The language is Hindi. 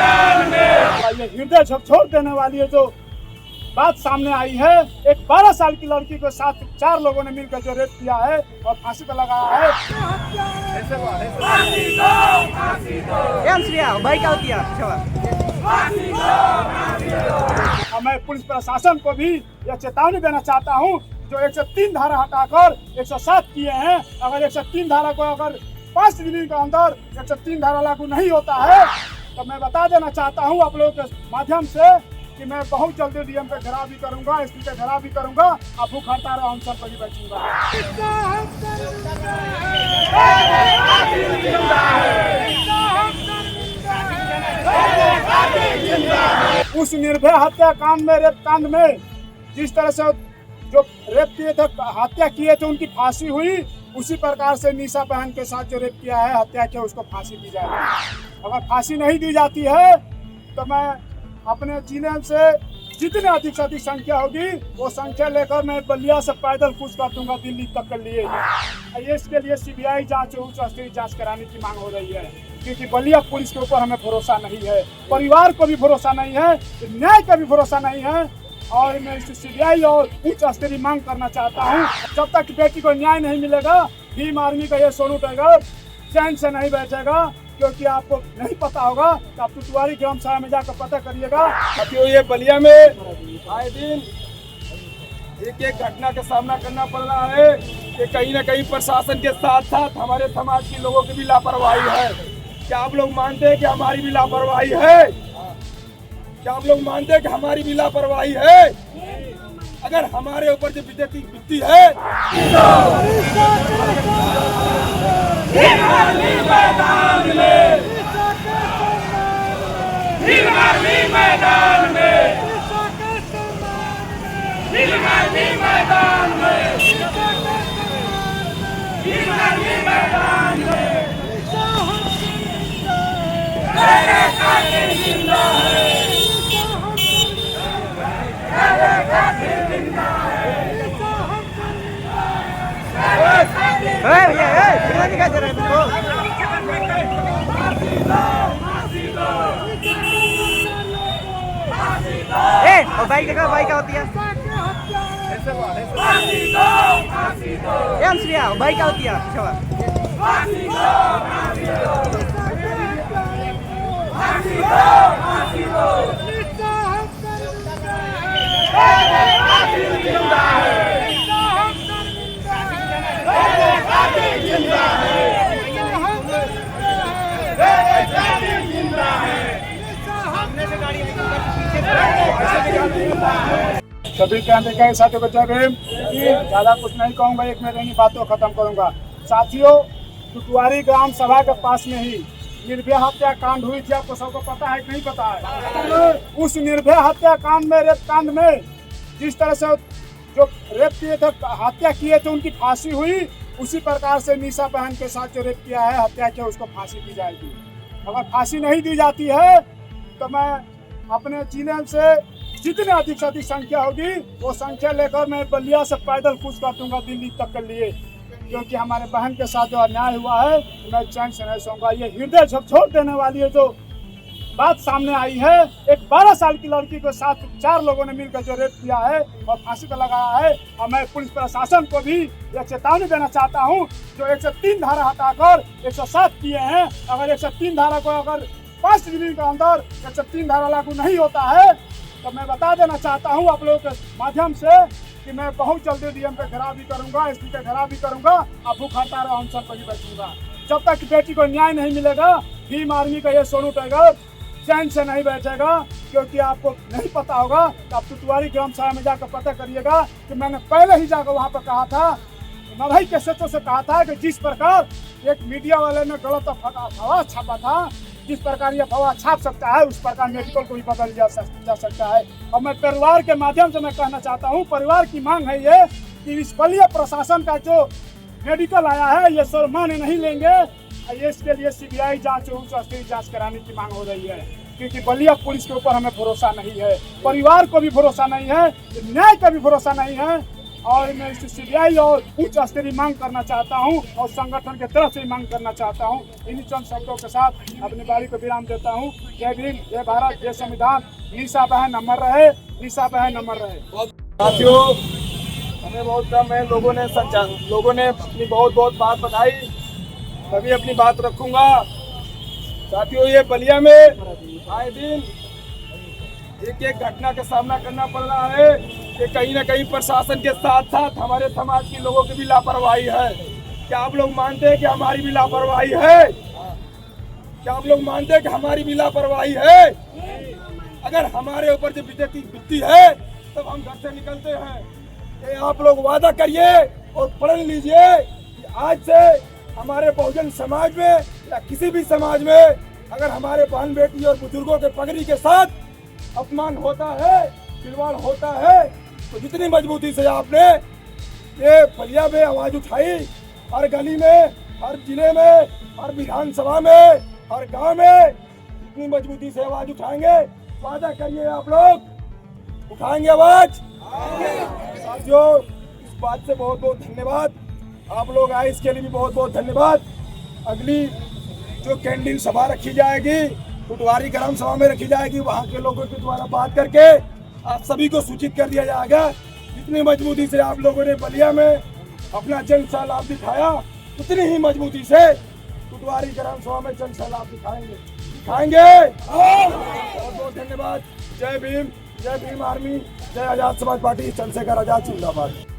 मैदान में। ये हृदय झकझोर देने वाली है जो बात सामने आई है, एक 12 साल की लड़की के साथ 4 लोगों ने मिलकर जो रेप किया है और फांसी पर लगाया है। मैं पुलिस प्रशासन को भी यह चेतावनी देना चाहता हूं, जो 103 धारा हटाकर 107 किए हैं। अगर 103 धारा को अगर 5 दिन के अंदर 103 धारा लागू नहीं होता है तो मैं बता देना चाहता हूं आप लोगों के माध्यम से कि मैं बहुत जल्दी डीएम पे घेराव भी करूंगा, एसपी पे घेराव भी करूंगा। आप भूख हड़ताल हम सब पर ही बैठूंगा। उस निर्भया हत्याकांड में, रेप कांड में जिस तरह से जो रेप किए थे, हत्या किए थे, उनकी फांसी हुई, उसी प्रकार से निशा बहन के साथ जो रेप किया है, हत्या किया, उसको फांसी दी जाए। अगर फांसी नहीं दी जाती है तो मैं अपने जिले से जितने अधिक से अधिक संख्या होगी वो संख्या लेकर मैं बलिया से पैदल कूच कर दूंगा दिल्ली तक के लिए। इसके लिए सीबीआई जांच, उच्च स्तरीय जांच कराने की मांग हो रही है, क्योंकि बलिया पुलिस के ऊपर हमें भरोसा नहीं है, परिवार को भी भरोसा नहीं है, न्याय का भी भरोसा नहीं है। और मैं सीबीआई और उच्च स्तरीय मांग करना चाहता हूँ, जब तक बेटी को न्याय नहीं मिलेगा भीम आर्मी का ये सोनू टाइगर चैन से नहीं बैठेगा। क्योंकि आपको नहीं पता होगा तो आप टुटवारी ग्राम सभा में जाकर पता करिएगा। ये बलिया में आए दिन एक घटना का सामना करना पड़ रहा है कि कहीं ना कहीं प्रशासन के साथ साथ हमारे समाज के लोगों की भी लापरवाही है। क्या आप लोग मानते हैं कि हमारी भी लापरवाही है? क्या आप लोग मानते हैं कि हमारी भी लापरवाही है? अगर हमारे ऊपर जो बीतती है मैदान में, मैदान में, मैदान और बाइक का होती है बाइक का होती है सभी के साथियों को जय भीम। ज्यादा कुछ नहीं कहूँगा, एक में रहेंगी बातों खत्म करूँगा। साथियों, टुटवारी ग्राम सभा के पास में ही निर्भया हत्याकांड हुई थी, आपको सबको पता है कि नहीं पता है? उस निर्भया हत्याकांड में, रेप कांड में जिस तरह से जो रेप किए थे, हत्या किए थे, उनकी फांसी हुई, उसी प्रकार से निशा बहन के साथ जो रेप किया है, हत्या किया, उसको फांसी दी जाएगी। अगर फांसी नहीं दी जाती है तो मैं अपने जिले से जितने अधिक से अधिक संख्या होगी वो संख्या लेकर मैं बलिया से पैदल कूच कर दूंगा दिल्ली तक के लिए, क्योंकि हमारे बहन के साथ जो अन्याय हुआ है मैं चैन से नहीं सोऊंगा। ये हृदय झकझोर देने वाली है जो बात सामने आई है, एक 12 साल की लड़की के साथ 4 लोगों ने मिलकर जो रेप किया है और फांसी पर लगाया है। और मैं पुलिस प्रशासन को भी यह चेतावनी देना चाहता हूं, जो 103 धारा हटाकर 107 किए हैं। अगर 103 धारा को अगर 5 दिन के अंदर 103 धारा लागू नहीं होता है तो मैं बता देना चाहता हूं आप लोगों के माध्यम से कि मैं बहुत जल्दी डीएम पे घेराव भी करूंगा, एसपी पे घेराव भी करूंगा। आप भूख हड़ताल हम सब पर ही बैठूंगा। जब तक बेटी को न्याय नहीं मिलेगा भीम आर्मी का ये सोनू टाइगर चैन से नहीं बैठेगा। क्योंकि आपको नहीं पता होगा तो आप टुटवारी ग्राम सभा में जाकर पता करिएगा कि मैंने पहले ही जाकर वहाँ पर कहा था, नरहई के सेतों से कहा था कि जिस प्रकार एक मीडिया वाले ने गलत अफवाह छापा था, जिस प्रकार ये अफवाह छाप सकता है उस प्रकार मेडिकल को भी बदल जा सकता है। और मैं परिवार के माध्यम से मैं कहना चाहता हूँ, परिवार की मांग है ये कि इस बलिया प्रशासन का जो मेडिकल आया है ये सर माने नहीं लेंगे। इसके लिए सीबीआई जांच, उच्च स्तरीय जांच कराने की मांग हो रही है, क्योंकि बलिया पुलिस के ऊपर हमें भरोसा नहीं है, परिवार को भी भरोसा नहीं है, न्याय का भी भरोसा नहीं है। और मैं इस सीबीआई और उच्च स्तरीय मांग करना चाहता हूं और संगठन की तरफ से मांग करना चाहता हूं। इन्हीं चंद शब्दों के साथ अपनी बारी को विराम देता हूं। जय भीम, जय भारत, जय संविधान। निशा बहन अमर रहे, निशा बहन अमर रहे। साथियों, हमें बहुत कम है, लोगों ने अपनी बहुत बात बताई, तभी अपनी बात रखूंगा। साथियों, ये बलिया में आए दिन एक घटना का सामना करना पड़ रहा है कि कहीं ना कहीं प्रशासन के साथ साथ हमारे समाज के लोगों की भी लापरवाही है। क्या आप लोग मानते हैं कि हमारी भी लापरवाही है? क्या आप लोग मानते हैं कि हमारी भी लापरवाही है? अगर हमारे ऊपर जो बीतती है तब हम घर से निकलते हैं। कि आप लोग वादा करिए और पढ़ लीजिए कि आज से हमारे बहुजन समाज में या किसी भी समाज में अगर हमारे बहन बेटी और बुजुर्गों के पगड़ी के साथ अपमान होता है, खिलवाड़ होता है, तो जितनी मजबूती से आपने ये बलिया में आवाज उठाई, हर गली में, हर जिले में, हर विधानसभा में, हर गांव में जितनी मजबूती से आवाज उठाएंगे, वादा करिए आप लोग उठाएंगे आवाज। साथियों, इस बात से बहुत धन्यवाद। आप लोग आए इसके लिए भी बहुत धन्यवाद। अगली जो कैंडीन सभा रखी जाएगी, कुटवारी ग्राम सभा में रखी जाएगी, वहाँ के लोगों के द्वारा बात करके आप सभी को सूचित कर दिया जाएगा। जितनी मजबूती से आप लोगों ने बलिया में अपना जन सैलाब दिखाया, उतनी ही मजबूती से कुटवारी ग्राम सभा में जन सैलाब दिखाएंगे। बहुत धन्यवाद। जय भीम, जय भीम आर्मी, जय आजाद समाज पार्टी, चंद्रशेखर आजाद जिंदाबाद।